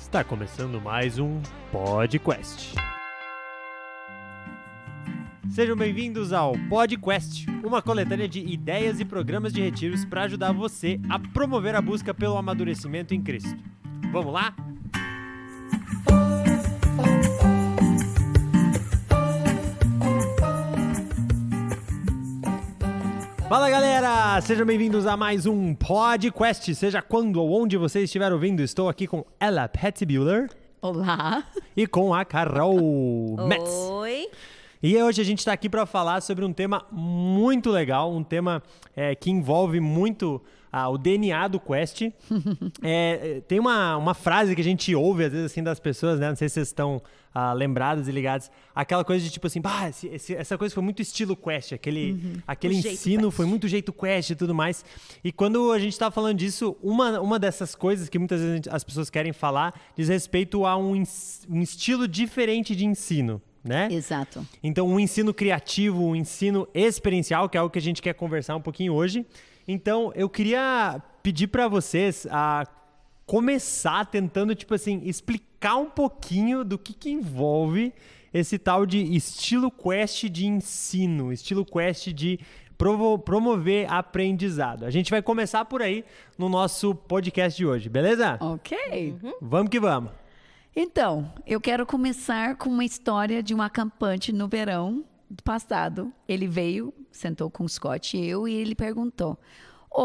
Está começando mais um PodQuest. Sejam bem-vindos ao PodQuest, uma coletânea de ideias e programas de retiros para ajudar você a promover a busca pelo amadurecimento em Cristo. Vamos lá? Fala galera, sejam bem-vindos a mais um PodQuest, seja quando ou onde você estiver ouvindo. Estou aqui com Ella Petzibuehler. Olá. E com a Carol Metz. Oi. E hoje a gente está aqui para falar sobre um tema muito legal, um tema que envolve muito o DNA do Quest. Tem uma frase que a gente ouve às vezes assim das pessoas, né? Não sei se vocês estão lembrados e ligados. Aquela coisa de tipo assim, essa coisa foi muito estilo Quest, aquele ensino foi muito jeito Quest e tudo mais. E quando a gente está falando disso, uma dessas coisas que muitas vezes as pessoas querem falar diz respeito a um estilo diferente de ensino. Né? Exato. Então, um ensino criativo, um ensino experiencial, que é algo que a gente quer conversar um pouquinho hoje. Então, eu queria pedir para vocês começar tentando, tipo assim, explicar um pouquinho do que envolve esse tal de estilo Quest de ensino, estilo Quest de promover aprendizado. A gente vai começar por aí no nosso podcast de hoje, beleza? Ok. Vamos que vamos. Então, eu quero começar com uma história de um acampante no verão passado. Ele veio, sentou com o Scott e eu, e ele perguntou: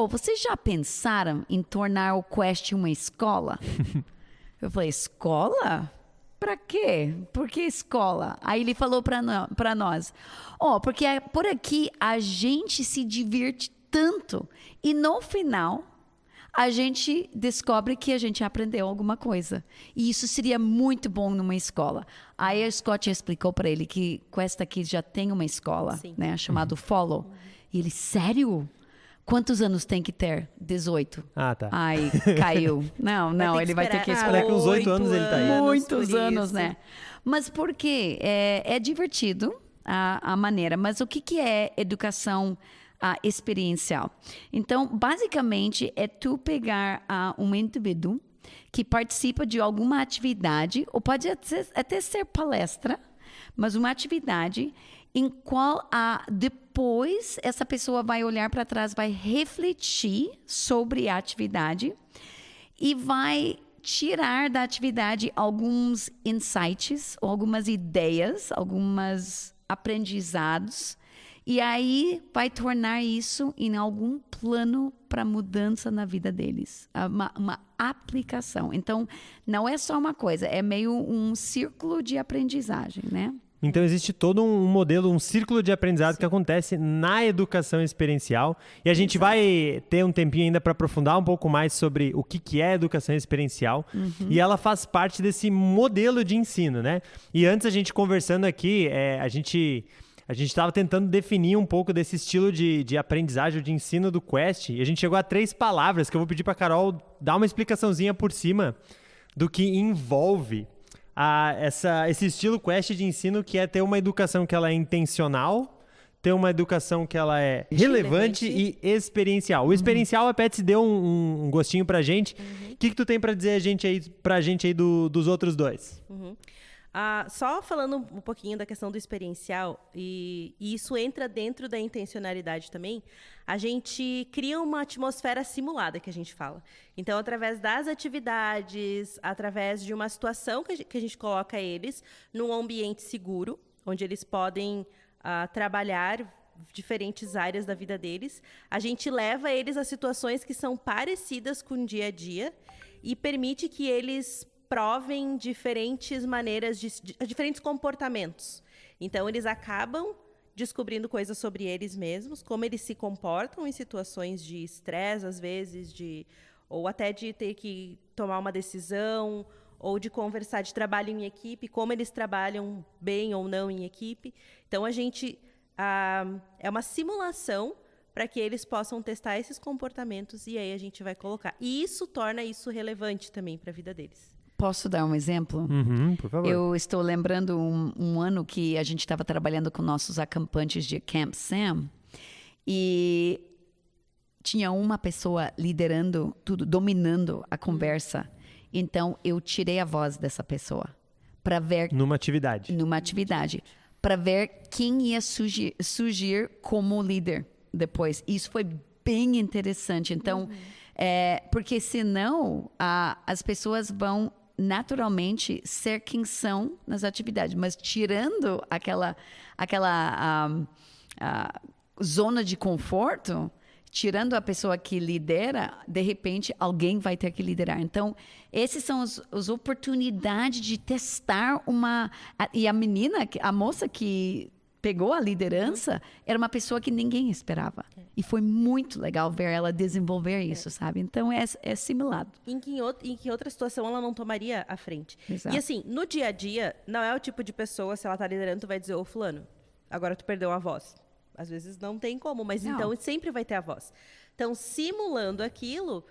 vocês já pensaram em tornar o Quest uma escola? Eu falei: escola? Pra quê? Por que escola? Aí ele falou pra nós: porque por aqui a gente se diverte tanto e no final a gente descobre que a gente aprendeu alguma coisa. E isso seria muito bom numa escola. Aí a Scott explicou para ele que Quest aqui já tem uma escola, né, chamada Follow. E ele: sério? Quantos anos tem que ter? 18. Ah, tá. Aí caiu. Não, ele vai ter que esperar. Com uns 8 anos ele tá aí. Muitos anos, né? Mas por quê? É divertido a maneira. Mas o que é educação experiencial? Então, basicamente, é tu pegar um indivíduo que participa de alguma atividade, ou pode até ser palestra, mas uma atividade em qual depois essa pessoa vai olhar para trás, vai refletir sobre a atividade e vai tirar da atividade alguns insights, algumas ideias, alguns aprendizados. E aí vai tornar isso em algum plano para mudança na vida deles. Uma aplicação. Então, não é só uma coisa, é meio um círculo de aprendizagem, né? Então, existe todo um modelo, um círculo de aprendizado que acontece na educação experiencial. E a gente vai ter um tempinho ainda para aprofundar um pouco mais sobre o que é educação experiencial. E ela faz parte desse modelo de ensino, né? E antes, a gente conversando aqui, a gente estava tentando definir um pouco desse estilo de aprendizagem, de ensino do Quest, e a gente chegou a 3 palavras que eu vou pedir para a Carol dar uma explicaçãozinha por cima do que envolve esse estilo Quest de ensino, que é ter uma educação que ela é intencional, ter uma educação que ela é relevante e experiencial. O experiencial, a Pets deu um gostinho pra gente. O que tu tem para dizer pra gente aí dos outros dois? Só falando um pouquinho da questão do experiencial, e isso entra dentro da intencionalidade também, a gente cria uma atmosfera simulada, que a gente fala. Então, através das atividades, através de uma situação que a gente coloca eles num ambiente seguro, onde eles podem trabalhar diferentes áreas da vida deles, a gente leva eles a situações que são parecidas com o dia a dia e permite que eles provem diferentes maneiras, diferentes comportamentos. Então, eles acabam descobrindo coisas sobre eles mesmos, como eles se comportam em situações de estresse, às vezes, ou até de ter que tomar uma decisão, ou de conversar de trabalho em equipe, como eles trabalham bem ou não em equipe. Então, a gente é uma simulação para que eles possam testar esses comportamentos, e aí a gente vai colocar. E isso torna isso relevante também para a vida deles. Posso dar um exemplo? Por favor. Eu estou lembrando um ano que a gente estava trabalhando com nossos acampantes de Camp Sam e tinha uma pessoa liderando tudo, dominando a conversa. Então, eu tirei a voz dessa pessoa para ver Numa atividade. para ver quem ia surgir como líder depois. Isso foi bem interessante. Então, porque senão as pessoas vão naturalmente ser quem são nas atividades, mas tirando aquela zona de conforto, tirando a pessoa que lidera, de repente alguém vai ter que liderar. Então, essas são as oportunidades de testar e a moça que pegou a liderança era uma pessoa que ninguém esperava. E foi muito legal ver ela desenvolver isso, sabe? Então, é simulado. Em que outra situação ela não tomaria a frente. Exato. E assim, no dia a dia, não é o tipo de pessoa, se ela tá liderando, tu vai dizer, ô fulano, agora tu perdeu a voz. Às vezes não tem como, mas Não. então sempre vai ter a voz. Então, simulando aquilo,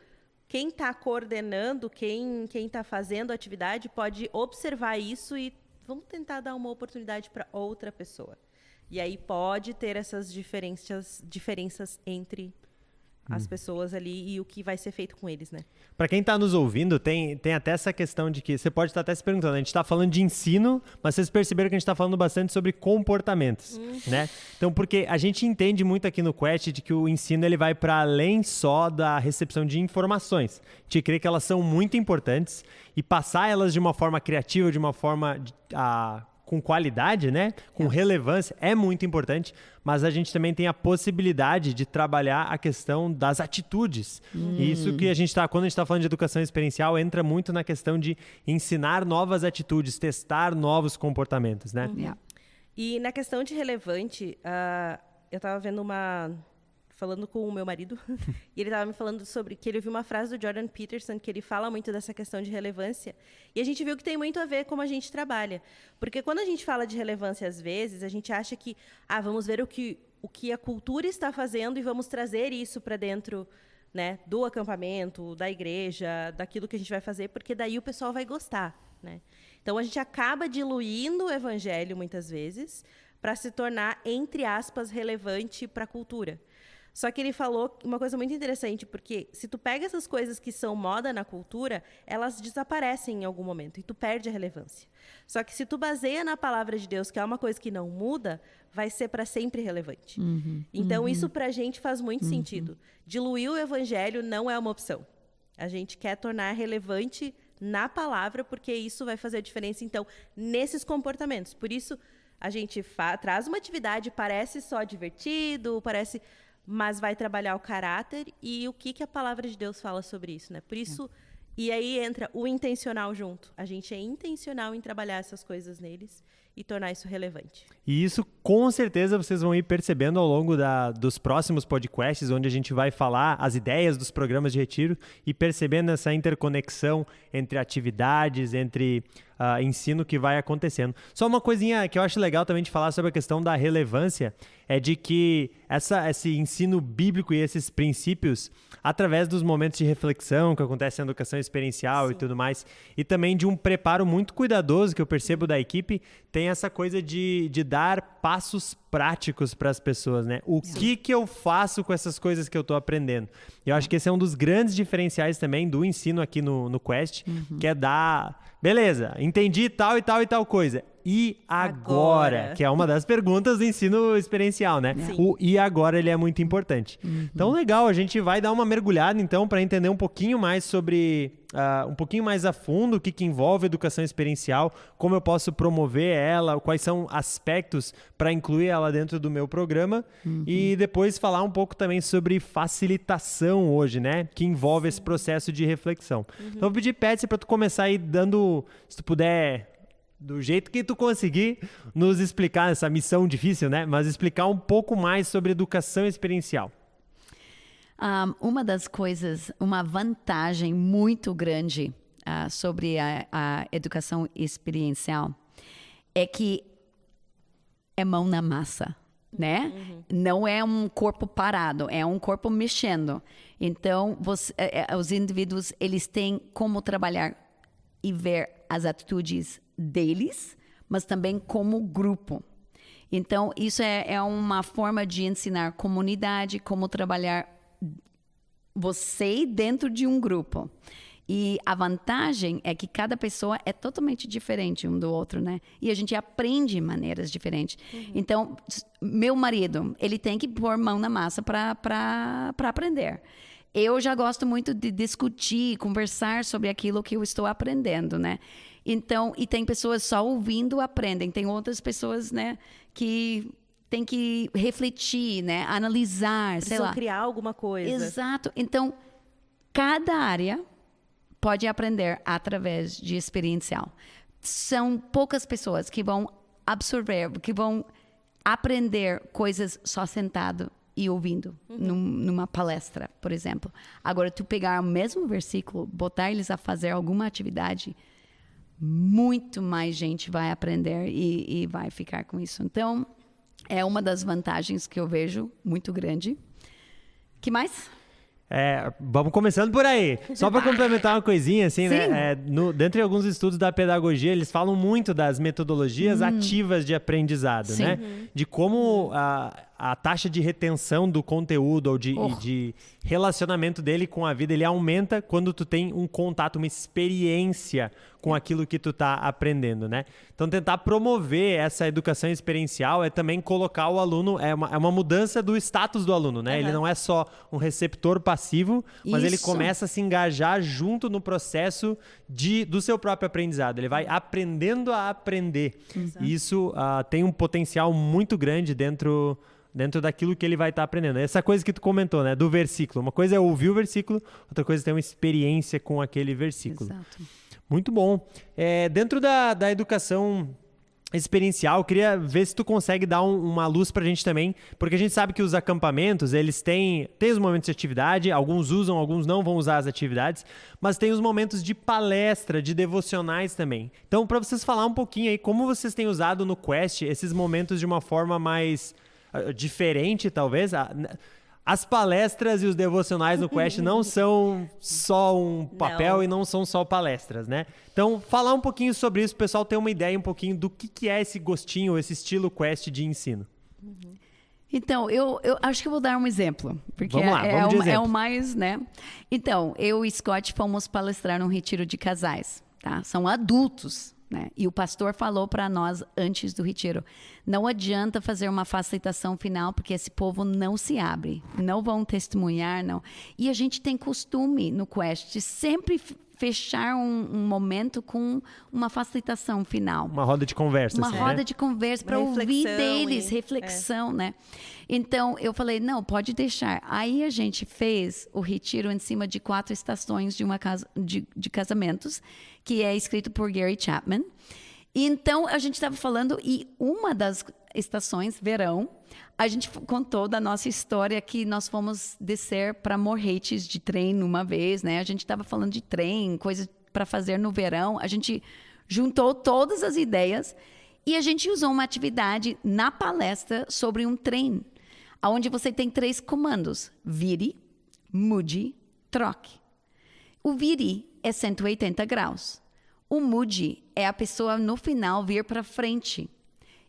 quem está coordenando, quem está fazendo a atividade, pode observar isso e vamos tentar dar uma oportunidade para outra pessoa. E aí pode ter essas diferenças entre as pessoas ali e o que vai ser feito com eles, né? Para quem está nos ouvindo, tem até essa questão de que você pode estar até se perguntando, a gente está falando de ensino, mas vocês perceberam que a gente está falando bastante sobre comportamentos, né? Então, porque a gente entende muito aqui no Quest de que o ensino ele vai para além só da recepção de informações. A gente crê que elas são muito importantes e passar elas de uma forma criativa, de uma forma com qualidade, né? Com relevância, é muito importante, mas a gente também tem a possibilidade de trabalhar a questão das atitudes. E isso que quando a gente está falando de educação experiencial, entra muito na questão de ensinar novas atitudes, testar novos comportamentos, né? E na questão de relevante, eu estava falando com o meu marido, e ele estava me falando sobre que ele ouviu uma frase do Jordan Peterson, que ele fala muito dessa questão de relevância, e a gente viu que tem muito a ver com como a gente trabalha. Porque quando a gente fala de relevância, às vezes, a gente acha que, vamos ver o que a cultura está fazendo e vamos trazer isso para dentro, né, do acampamento, da igreja, daquilo que a gente vai fazer, porque daí o pessoal vai gostar, né? Então, a gente acaba diluindo o evangelho, muitas vezes, para se tornar, entre aspas, relevante para a cultura. Só que ele falou uma coisa muito interessante, porque se tu pega essas coisas que são moda na cultura, elas desaparecem em algum momento e tu perde a relevância. Só que se tu baseia na palavra de Deus, que é uma coisa que não muda, vai ser para sempre relevante. Então, isso para a gente faz muito sentido. Diluir o evangelho não é uma opção. A gente quer tornar relevante na palavra, porque isso vai fazer a diferença, então, nesses comportamentos. Por isso, a gente traz uma atividade, parece só divertido, mas vai trabalhar o caráter e o que a palavra de Deus fala sobre isso, né? Por isso, e aí entra o intencional junto. A gente é intencional em trabalhar essas coisas neles e tornar isso relevante. E isso, com certeza, vocês vão ir percebendo ao longo dos próximos podcasts, onde a gente vai falar as ideias dos programas de retiro e percebendo essa interconexão entre atividades, entre ensino que vai acontecendo. Só uma coisinha que eu acho legal também de falar sobre a questão da relevância é de que esse ensino bíblico e esses princípios, através dos momentos de reflexão que acontece na educação experiencial e tudo mais, e também de um preparo muito cuidadoso que eu percebo da equipe, tem essa coisa de dar passos práticos para as pessoas, né? O que eu faço com essas coisas que eu estou aprendendo? Eu acho que esse é um dos grandes diferenciais também do ensino aqui no Quest, que é beleza, entendi tal e tal e tal coisa. E agora? Que é uma das perguntas do ensino experiencial, né? Sim. O e agora, ele é muito importante. Então, legal, a gente vai dar uma mergulhada, então, para entender um pouquinho mais sobre, um pouquinho mais a fundo o que envolve educação experiencial, como eu posso promover ela, quais são aspectos para incluir ela dentro do meu programa e depois falar um pouco também sobre facilitação hoje, né? Que envolve esse processo de reflexão. Então, vou pedir, Patsy, para tu começar aí dando, se tu puder, do jeito que tu conseguir, nos explicar essa missão difícil, né? Mas explicar um pouco mais sobre educação experiencial. Uma das coisas, uma vantagem muito grande sobre a educação experiencial é que é mão na massa, né? Não é um corpo parado, é um corpo mexendo. Então, os indivíduos, eles têm como trabalhar e ver as atitudes deles, mas também como grupo. Então, isso é uma forma de ensinar comunidade, como trabalhar você dentro de um grupo. E a vantagem é que cada pessoa é totalmente diferente um do outro, né? E a gente aprende maneiras diferentes. Então, meu marido, ele tem que pôr mão na massa para aprender. Eu já gosto muito de discutir, conversar sobre aquilo que eu estou aprendendo, né? Então, e tem pessoas só ouvindo aprendem. Tem outras pessoas, né, que tem que refletir, né, analisar, sei Precisam lá. criar alguma coisa. Exato. Então, cada área pode aprender através de experiencial. São poucas pessoas que vão absorver, que vão aprender coisas só sentado e ouvindo numa palestra, por exemplo. Agora, tu pegar o mesmo versículo, botar eles a fazer alguma atividade, muito mais gente vai aprender e vai ficar com isso. Então, é uma das vantagens que eu vejo muito grande. Que mais? Vamos começando por aí. Só para complementar uma coisinha, assim, né? Dentro de alguns estudos da pedagogia, eles falam muito das metodologias ativas de aprendizado, Sim. né? De como a taxa de retenção do conteúdo ou de relacionamento dele com a vida, ele aumenta quando tu tem um contato, uma experiência com aquilo que tu tá aprendendo, né? Então, tentar promover essa educação experiencial é também colocar o aluno, é uma mudança do status do aluno, né? Ele não é só um receptor passivo, mas ele começa a se engajar junto no processo do seu próprio aprendizado. Ele vai aprendendo a aprender. E isso tem um potencial muito grande dentro daquilo que ele vai estar aprendendo. Essa coisa que tu comentou, né? Do versículo. Uma coisa é ouvir o versículo, outra coisa é ter uma experiência com aquele versículo. Exato. Muito bom. Dentro da educação experiencial, eu queria ver se tu consegue dar uma luz pra gente também, porque a gente sabe que os acampamentos, eles têm os momentos de atividade, alguns usam, alguns não vão usar as atividades, mas tem os momentos de palestra, de devocionais também. Então, para vocês falar um pouquinho aí, como vocês têm usado no Quest esses momentos de uma forma mais diferente, talvez. As palestras e os devocionais no Quest não são só um papel e não são só palestras, né? Então, falar um pouquinho sobre isso, o pessoal ter uma ideia um pouquinho do que é esse gostinho, esse estilo Quest de ensino. Então, eu acho que eu vou dar um exemplo, porque Vamos lá, vamos de exemplo. É o mais, né? Então, eu e Scott fomos palestrar num retiro de casais, tá? São adultos, né? E o pastor falou para nós antes do retiro, não adianta fazer uma facilitação final, porque esse povo não se abre, não vão testemunhar, não. E a gente tem costume no Quest de sempre fechar um momento com uma facilitação final. Uma roda de conversa. Uma roda de conversa para ouvir deles, reflexão, né? Então, eu falei, não, pode deixar. Aí a gente fez o retiro em cima de 4 estações de uma casa de casamentos, que é escrito por Gary Chapman. E então, a gente estava falando, e uma das estações, verão, a gente contou da nossa história que nós fomos descer para Morretes de trem uma vez, né? A gente estava falando de trem, coisas para fazer no verão. A gente juntou todas as ideias e a gente usou uma atividade na palestra sobre um trem, onde você tem 3 comandos: vire, mude, troque. O vire é 180 graus. O mude é a pessoa no final vir para frente.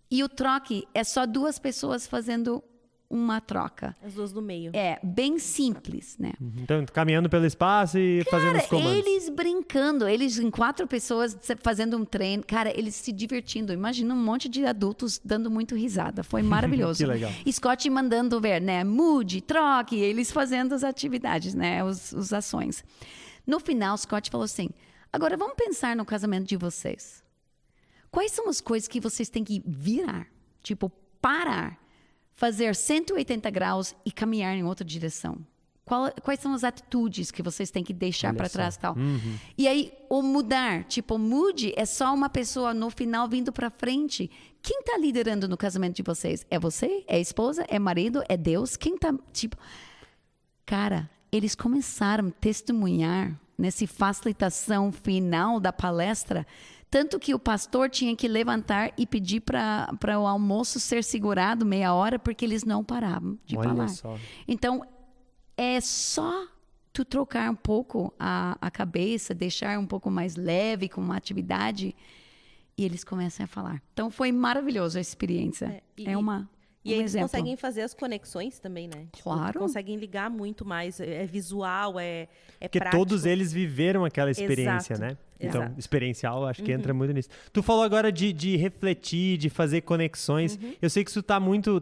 E o troque é só 2 pessoas fazendo uma troca. As 2 no meio. É bem simples, né? Então, caminhando pelo espaço e fazendo os comandos. Eles brincando, eles em 4 pessoas fazendo um treino. Cara, eles se divertindo. Imagina um monte de adultos dando muito risada. Foi maravilhoso. Que legal. E Scott mandando ver, né? Mude, troque, eles fazendo as atividades, né? Os ações. No final, Scott falou assim, agora vamos pensar no casamento de vocês. Quais são as coisas que vocês têm que virar? Tipo, parar, fazer 180 graus e caminhar em outra direção. Quais são as atitudes que vocês têm que deixar para trás? Tal? E aí, o mudar. Tipo, mude é só uma pessoa no final vindo para frente. Quem está liderando no casamento de vocês? É você? É a esposa? É marido? É Deus? Quem está, tipo... Cara, eles começaram a testemunhar nessa facilitação final da palestra, tanto que o pastor tinha que levantar e pedir para o almoço ser segurado meia hora, porque eles não paravam de falar. Só. Então, é só tu trocar um pouco a cabeça, deixar um pouco mais leve com uma atividade, e eles começam a falar. Então, foi maravilhoso a experiência. E aí eles exemplo. conseguem fazer as conexões também, né? Tipo, Claro. conseguem ligar muito mais. É visual, é Porque prático. todos eles viveram aquela experiência, Exato, né? Então, exato. experiencial, acho que entra muito nisso. Tu falou agora de refletir, de fazer conexões. Eu sei que isso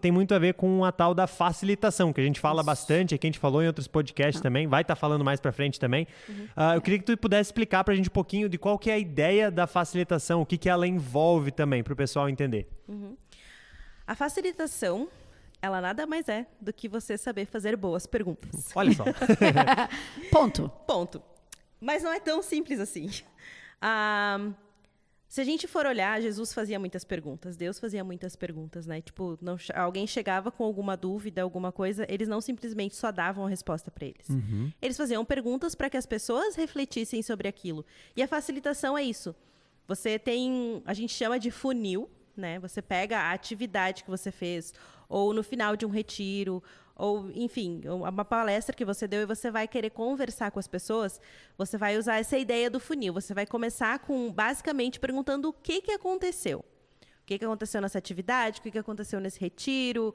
tem muito a ver com a tal da facilitação, que a gente fala bastante, aqui a gente falou em outros podcasts também, vai estar falando mais pra frente também. Eu queria que tu pudesse explicar pra gente um pouquinho de qual que é a ideia da facilitação, o que ela envolve também, pro pessoal entender. A facilitação, ela nada mais é do que você saber fazer boas perguntas. Olha só. Ponto. Ponto. Mas não é tão simples assim. Se a gente for olhar, Jesus fazia muitas perguntas, Deus fazia muitas perguntas, né? Tipo, alguém chegava com alguma dúvida, alguma coisa, eles não simplesmente só davam a resposta para eles. Eles faziam perguntas para que as pessoas refletissem sobre aquilo. E a facilitação é isso. A gente chama de funil, né? Você pega a atividade que você fez, ou no final de um retiro, ou, enfim, uma palestra que você deu e você vai querer conversar com as pessoas, você vai usar essa ideia do funil. Você vai começar basicamente, perguntando o que aconteceu. O que aconteceu nessa atividade, o que aconteceu nesse retiro,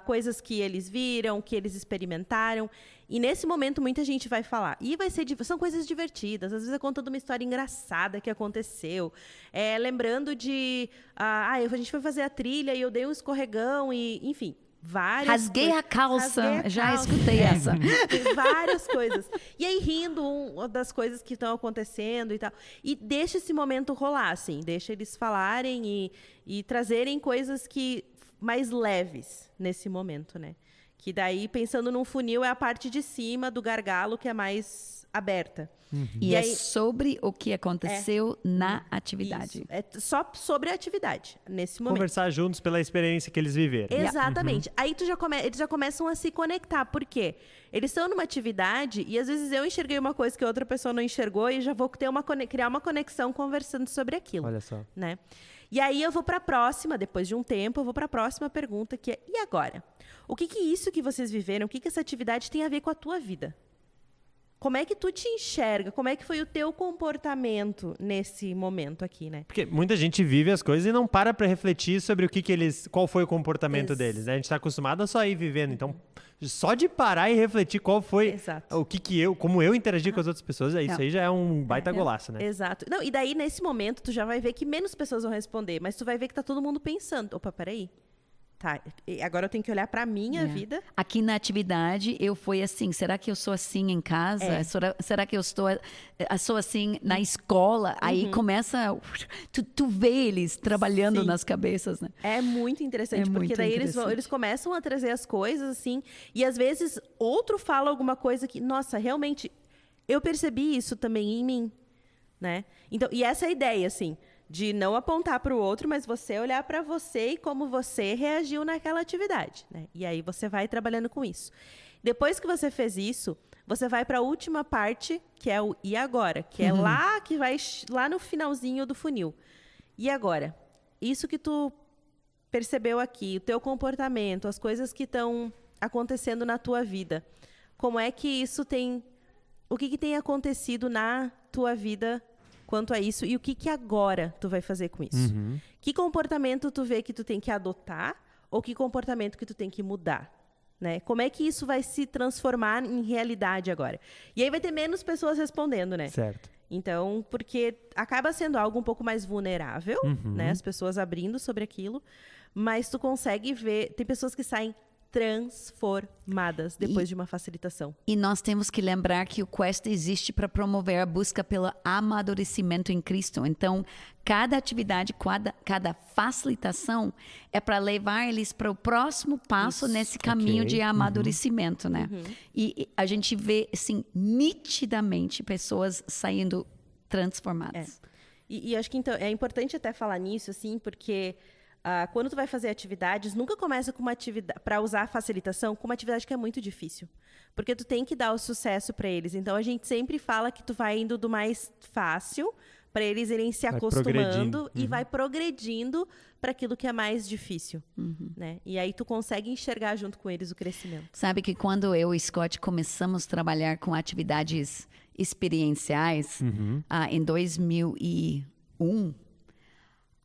coisas que eles viram, que eles experimentaram. E nesse momento, muita gente vai falar. E são coisas divertidas. Às vezes é contando uma história engraçada que aconteceu. Lembrando a gente foi fazer a trilha e eu dei um escorregão e, enfim... Rasguei a calça. Rasguei a Já calça. escutei essa. Tem várias coisas. E aí, rindo das coisas que estão acontecendo e tal. E deixa esse momento rolar, assim. Deixa eles falarem e trazerem coisas mais leves nesse momento, né? Que daí, pensando num funil, é a parte de cima do gargalo que é mais aberta. E aí, sobre o que aconteceu na atividade. Isso. É só sobre a atividade, nesse momento. Conversar juntos pela experiência que eles viveram. Exatamente. Aí eles já começam a se conectar. Por quê? Eles estão numa atividade e às vezes eu enxerguei uma coisa que outra pessoa não enxergou e já vou criar uma conexão conversando sobre aquilo. Olha só. Né? E aí eu vou para a próxima, depois de um tempo, eu vou para a próxima pergunta, que é: e agora? O que isso que vocês viveram, o que essa atividade tem a ver com a tua vida? Como é que tu te enxerga? Como é que foi o teu comportamento nesse momento aqui, né? Porque muita gente vive as coisas e não para refletir sobre qual foi o comportamento deles, né? A gente está acostumado a só ir vivendo, então só de parar e refletir qual foi Exato. como eu interagi com as outras pessoas, isso aí já é um baita golaço, né? Exato. Não, e daí, nesse momento, tu já vai ver que menos pessoas vão responder, mas tu vai ver que tá todo mundo pensando: opa, peraí. Tá, agora eu tenho que olhar para a minha vida. Aqui na atividade, eu fui assim. Será que eu sou assim em casa? Será que eu sou assim na escola? Aí começa... Tu vê eles trabalhando nas cabeças, né? É muito interessante, porque daí eles começam a trazer as coisas, assim, e às vezes outro fala alguma coisa que, nossa, realmente, eu percebi isso também em mim, né? Então, e essa é a ideia, assim... de não apontar para o outro, mas você olhar para você e como você reagiu naquela atividade, né? E aí você vai trabalhando com isso. Depois que você fez isso, você vai para a última parte, que é o e agora, que é lá no finalzinho do funil. E agora? Isso que tu percebeu aqui, o teu comportamento, as coisas que estão acontecendo na tua vida. Como é que isso o que tem acontecido na tua vida quanto a isso, e o que agora tu vai fazer com isso? Que comportamento tu vê que tu tem que adotar, ou que comportamento que tu tem que mudar? Né? Como é que isso vai se transformar em realidade agora? E aí vai ter menos pessoas respondendo, né? Certo. Então, porque acaba sendo algo um pouco mais vulnerável, né? As pessoas abrindo sobre aquilo, mas tu consegue ver, tem pessoas que saem transformadas depois de uma facilitação. E nós temos que lembrar que o Quest existe para promover a busca pelo amadurecimento em Cristo. Então, cada atividade, cada facilitação é para levar eles para o próximo passo nesse caminho de amadurecimento, né? E a gente vê, assim, nitidamente pessoas saindo transformadas. E acho que então, é importante até falar nisso, assim, porque... quando tu vai fazer atividades, nunca começa com uma atividade para usar a facilitação com uma atividade que é muito difícil, porque tu tem que dar o sucesso para eles. Então a gente sempre fala que tu vai indo do mais fácil para eles irem se acostumando e vai progredindo para aquilo que é mais difícil, né? E aí tu consegue enxergar junto com eles o crescimento. Sabe que quando eu e Scott começamos a trabalhar com atividades experienciais em 2001,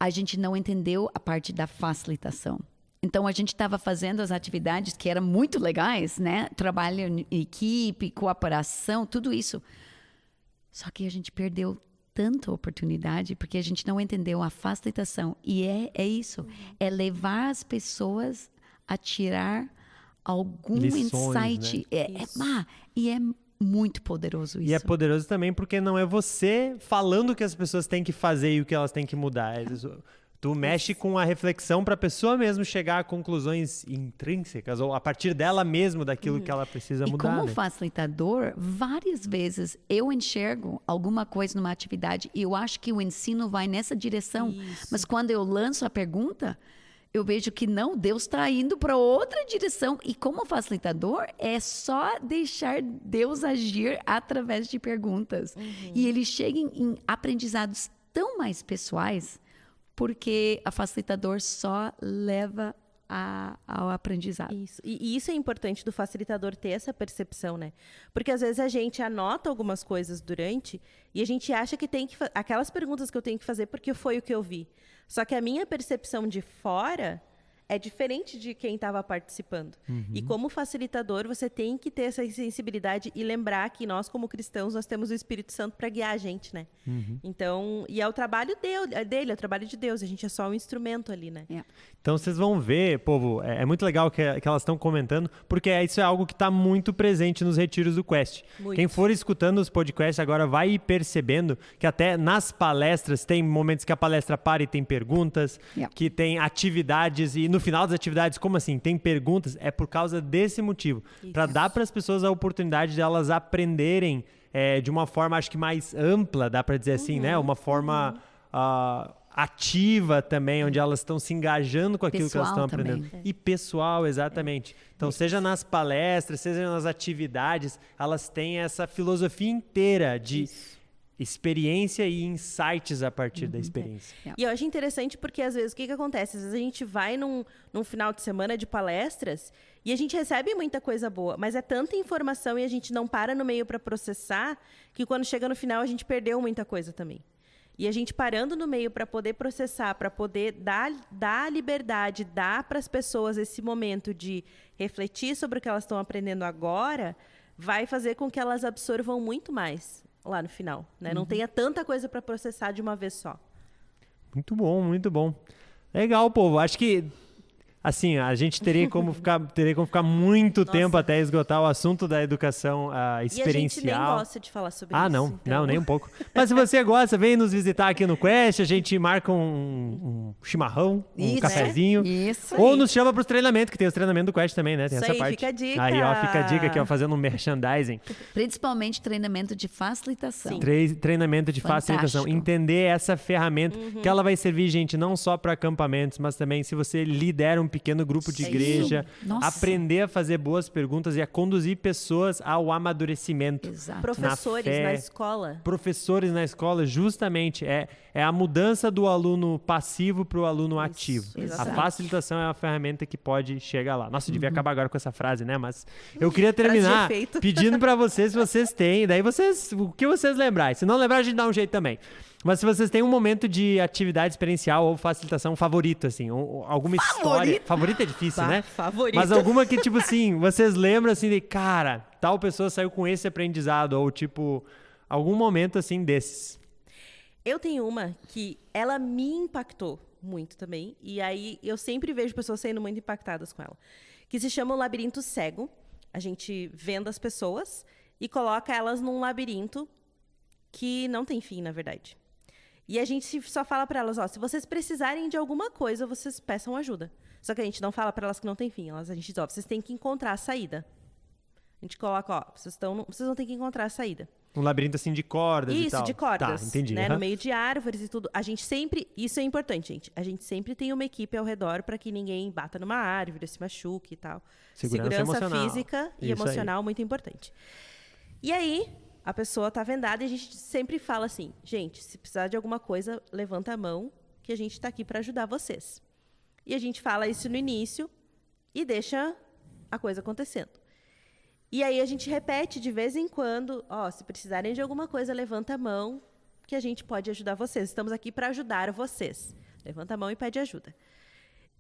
a gente não entendeu a parte da facilitação. Então, a gente estava fazendo as atividades que eram muito legais, né? Trabalho em equipe, cooperação, tudo isso. Só que a gente perdeu tanta oportunidade porque a gente não entendeu a facilitação. E é isso. É levar as pessoas a tirar algum insight. Né? E é muito poderoso isso. E é poderoso também porque não é você falando o que as pessoas têm que fazer e o que elas têm que mudar. Tu mexe com a reflexão para a pessoa mesmo chegar a conclusões intrínsecas ou a partir dela mesmo daquilo que ela precisa mudar. E como né? facilitador, várias vezes eu enxergo alguma coisa numa atividade e eu acho que o ensino vai nessa direção. Isso. Mas quando eu lanço a pergunta, eu vejo que não, Deus está indo para outra direção. E como facilitador, é só deixar Deus agir através de perguntas. E eles chegam em aprendizados tão mais pessoais, porque a facilitador só leva ao aprendizado. Isso. E isso é importante do facilitador ter essa percepção, né? Porque às vezes a gente anota algumas coisas durante e a gente acha que tem que aquelas perguntas que eu tenho que fazer porque foi o que eu vi. Só que a minha percepção de fora é diferente de quem estava participando. E como facilitador, você tem que ter essa sensibilidade e lembrar que nós, como cristãos, nós temos o Espírito Santo para guiar a gente, né? Então, e é o trabalho dele, é o trabalho de Deus. A gente é só um instrumento ali, né? Então, vocês vão ver, povo, é muito legal que elas estão comentando, porque isso é algo que está muito presente nos retiros do Quest. Muito. Quem for escutando os podcasts agora vai ir percebendo que até nas palestras tem momentos que a palestra para e tem perguntas, que tem atividades e no final das atividades, como assim? Tem perguntas? É por causa desse motivo. Para dar para as pessoas a oportunidade de elas aprenderem de uma forma, acho que mais ampla, dá para dizer assim, né? Uma forma ativa também, onde elas estão se engajando com aquilo pessoal que elas estão aprendendo. também. E pessoal, exatamente. Então, seja nas palestras, seja nas atividades, elas têm essa filosofia inteira de experiência e insights a partir da experiência. E eu acho interessante porque, às vezes, o que acontece? Às vezes a gente vai num final de semana de palestras e a gente recebe muita coisa boa, mas é tanta informação e a gente não para no meio para processar que quando chega no final a gente perdeu muita coisa também. E a gente parando no meio para poder processar, para poder dar liberdade, dar para as pessoas esse momento de refletir sobre o que elas estão aprendendo agora, vai fazer com que elas absorvam muito mais lá no final, né? Não tenha tanta coisa para processar de uma vez só. Muito bom, muito bom. Legal, povo. Acho que assim, a gente teria como ficar muito tempo até esgotar o assunto da educação experiencial. E a gente nem gosta de falar sobre isso. Não, então. não, nem um pouco. Mas se você gosta, vem nos visitar aqui no Quest, a gente marca um chimarrão, um cafezinho. Isso. Ou nos chama para os treinamentos, que tem os treinamentos do Quest também, né? Tem Isso essa aí, parte. fica a dica. Aí, ó, fica a dica aqui, ó, fazendo um merchandising. Principalmente treinamento de facilitação. Treinamento de facilitação. Entender essa ferramenta, que ela vai servir, gente, não só para acampamentos, mas também se você lidera um pequeno grupo de igreja, aprender a fazer boas perguntas e a conduzir pessoas ao amadurecimento. Exato. Professores na escola. Professores na escola, justamente, é a mudança do aluno passivo para o aluno ativo. A exatamente. facilitação é uma ferramenta que pode chegar lá. Nossa, eu devia acabar agora com essa frase, né? Mas eu queria terminar pedindo para vocês, se vocês têm, daí o que vocês lembrarem. Se não lembrar, a gente dá um jeito também. Mas se vocês têm um momento de atividade experiencial ou facilitação favorito, assim, ou alguma história... Favorito é difícil, né? Favorito. Mas alguma que, tipo assim, vocês lembram, assim, de, cara, tal pessoa saiu com esse aprendizado, ou, tipo, algum momento, assim, desses. Eu tenho uma que ela me impactou muito também, e aí eu sempre vejo pessoas sendo muito impactadas com ela, que se chama o labirinto cego. A gente venda as pessoas e coloca elas num labirinto que não tem fim, na verdade. E a gente só fala para elas, ó, se vocês precisarem de alguma coisa, vocês peçam ajuda. Só que a gente não fala para elas que não tem fim. A gente diz, ó, vocês têm que encontrar a saída. A gente coloca, ó, vocês vão ter que encontrar a saída. Um labirinto, assim, de cordas e tal. Isso, de cordas. Tá, entendi. Né? No meio de árvores e tudo. A gente sempre... Isso é importante, gente. A gente sempre tem uma equipe ao redor para que ninguém bata numa árvore, se machuque e tal. Segurança emocional. Física e Isso emocional, muito importante. E aí... A pessoa tá vendada e a gente sempre fala assim, gente, se precisar de alguma coisa, levanta a mão que a gente está aqui para ajudar vocês. E a gente fala isso no início e deixa a coisa acontecendo. E aí a gente repete de vez em quando, ó, se precisarem de alguma coisa, levanta a mão que a gente pode ajudar vocês. Estamos aqui para ajudar vocês. Levanta a mão e pede ajuda.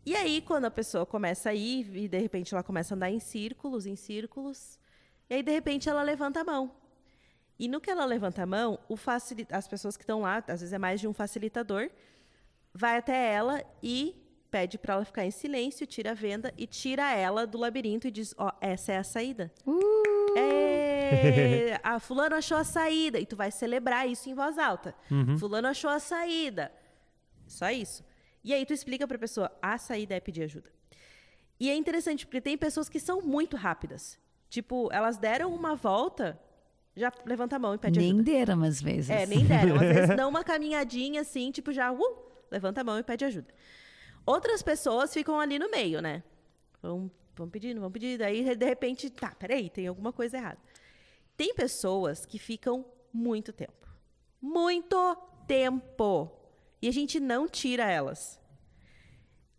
E aí, quando a pessoa começa a ir, e de repente ela começa a andar em círculos, e aí, de repente, ela levanta a mão. E no que ela levanta a mão, as pessoas que estão lá, às vezes é mais de um facilitador, vai até ela e pede para ela ficar em silêncio, tira a venda e tira ela do labirinto e diz, essa é a saída. A fulano achou a saída. E tu vai celebrar isso em voz alta. Fulano achou a saída. Só isso. E aí tu explica pra pessoa, a saída é pedir ajuda. E é interessante, porque tem pessoas que são muito rápidas. Tipo, elas deram uma volta, já levanta a mão e pede ajuda. Nem deram, às vezes. Nem deram. Às vezes dão uma caminhadinha assim, tipo, já levanta a mão e pede ajuda. Outras pessoas ficam ali no meio, né? Vão pedindo. Daí, de repente, peraí, tem alguma coisa errada. Tem pessoas que ficam muito tempo. Muito tempo. E a gente não tira elas.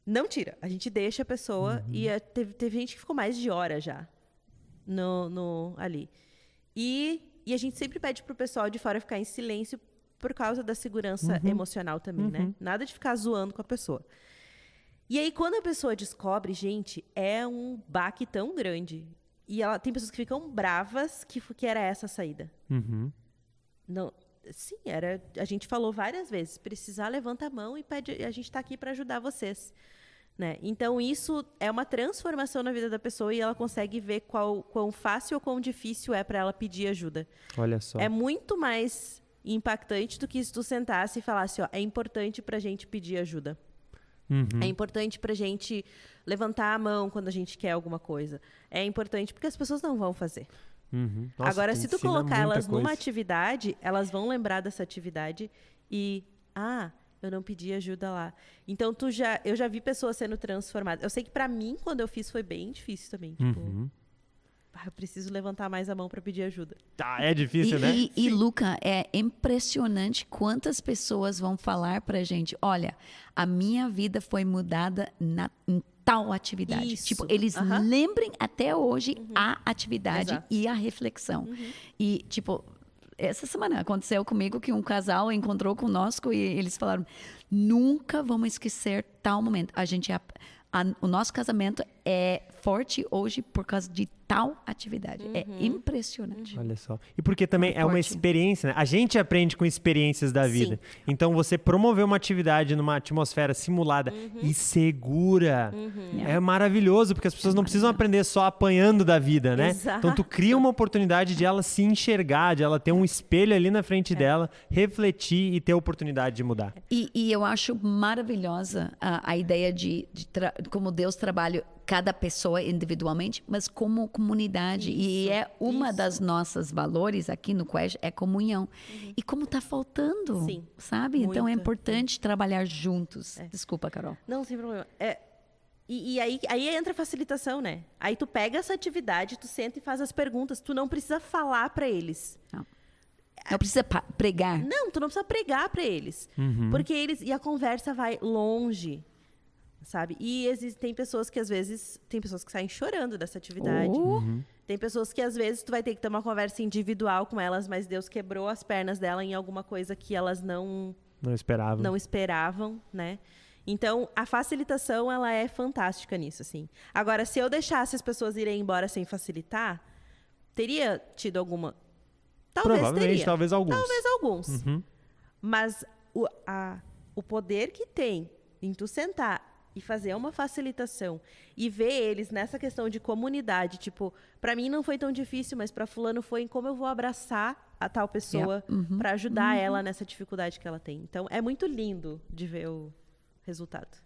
Não tira. A gente deixa a pessoa. E teve gente que ficou mais de hora já. Ali. E a gente sempre pede pro pessoal de fora ficar em silêncio por causa da segurança emocional também, né? Nada de ficar zoando com a pessoa. E aí, quando a pessoa descobre, gente, é um baque tão grande. E tem pessoas que ficam bravas que era essa a saída. Não, sim, a gente falou várias vezes. Precisar, levanta a mão e pede. A gente está aqui para ajudar vocês. Né? Então, isso é uma transformação na vida da pessoa e ela consegue ver quão fácil ou quão difícil é para ela pedir ajuda. Olha só. É muito mais impactante do que se tu sentasse e falasse, é importante para a gente pedir ajuda. É importante pra gente levantar a mão quando a gente quer alguma coisa. É importante porque as pessoas não vão fazer. Nossa, agora, se tu colocar elas coisa. numa atividade, elas vão lembrar dessa atividade e... eu não pedi ajuda lá. Então, eu já vi pessoas sendo transformadas. Eu sei que pra mim, quando eu fiz, foi bem difícil também. Tipo, eu preciso levantar mais a mão pra pedir ajuda. É difícil, né? E Luca, é impressionante quantas pessoas vão falar pra gente, olha, a minha vida foi mudada em tal atividade. Isso. Tipo, eles lembrem até hoje a atividade Exato. e a reflexão. E, tipo, essa semana aconteceu comigo que um casal encontrou conosco e eles falaram, nunca vamos esquecer tal momento. O nosso casamento é forte hoje por causa de tal atividade. É impressionante. Olha só. E porque também é uma Forte. experiência, né? A gente aprende com experiências da vida. Sim. Então, você promover uma atividade numa atmosfera simulada e segura é maravilhoso, porque as pessoas não precisam aprender só apanhando da vida, né? Exato. Então, tu cria uma oportunidade de ela se enxergar, de ela ter um espelho ali na frente dela, refletir e ter a oportunidade de mudar. E eu acho maravilhosa a ideia de como Deus trabalha cada pessoa individualmente, mas como comunidade. E é uma das nossas valores aqui no Quest, é comunhão. E como está faltando, Sim. sabe? Então é Muito. importante trabalhar juntos. Desculpa, Carol. Não, sem problema. E aí entra a facilitação, né? Aí tu pega essa atividade, tu senta e faz as perguntas. Tu não precisa falar para eles. Não precisa pregar. Não, tu não precisa pregar para eles. Porque e a conversa vai longe, sabe? E tem pessoas que às vezes, tem pessoas que saem chorando dessa atividade. Tem pessoas que às vezes tu vai ter que ter uma conversa individual com elas, mas Deus quebrou as pernas dela em alguma coisa que elas não esperavam, né? Então, a facilitação, ela é fantástica nisso, assim. Agora, se eu deixasse as pessoas irem embora sem facilitar, teria tido alguma... Provavelmente, teria. talvez alguns. Talvez alguns. Mas o poder que tem em tu sentar e fazer uma facilitação e ver eles nessa questão de comunidade, tipo, para mim não foi tão difícil, mas para fulano foi em como eu vou abraçar a tal pessoa para ajudar ela nessa dificuldade que ela tem. Então, é muito lindo de ver o resultado.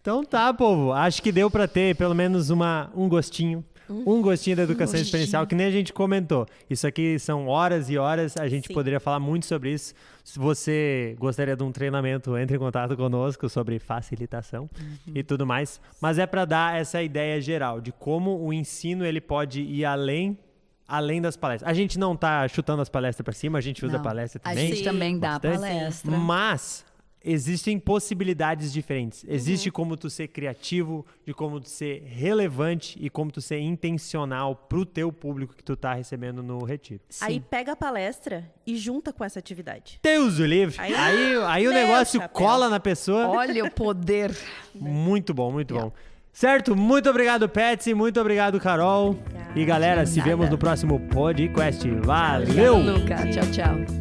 Então tá, povo. Acho que deu para ter pelo menos um gostinho. Um gostinho da educação experiencial, que nem a gente comentou. Isso aqui são horas e horas, a gente poderia falar muito sobre isso. Se você gostaria de um treinamento, entre em contato conosco sobre facilitação e tudo mais. Mas é para dar essa ideia geral de como o ensino ele pode ir além das palestras. A gente não tá chutando as palestras para cima, a gente usa palestra também. A gente também dá bastante. palestra. Mas existem possibilidades diferentes. Existe como tu ser criativo, de como tu ser relevante e como tu ser intencional pro teu público que tu tá recebendo no retiro. Aí pega a palestra e junta com essa atividade. Deus o livre! Aí o Meu negócio chapéu. cola na pessoa. Olha o poder. Muito bom, muito bom. Certo? Muito obrigado, Patsy. Muito obrigado, Carol. E galera, se vemos no próximo podcast. Valeu! Luca, tchau, tchau.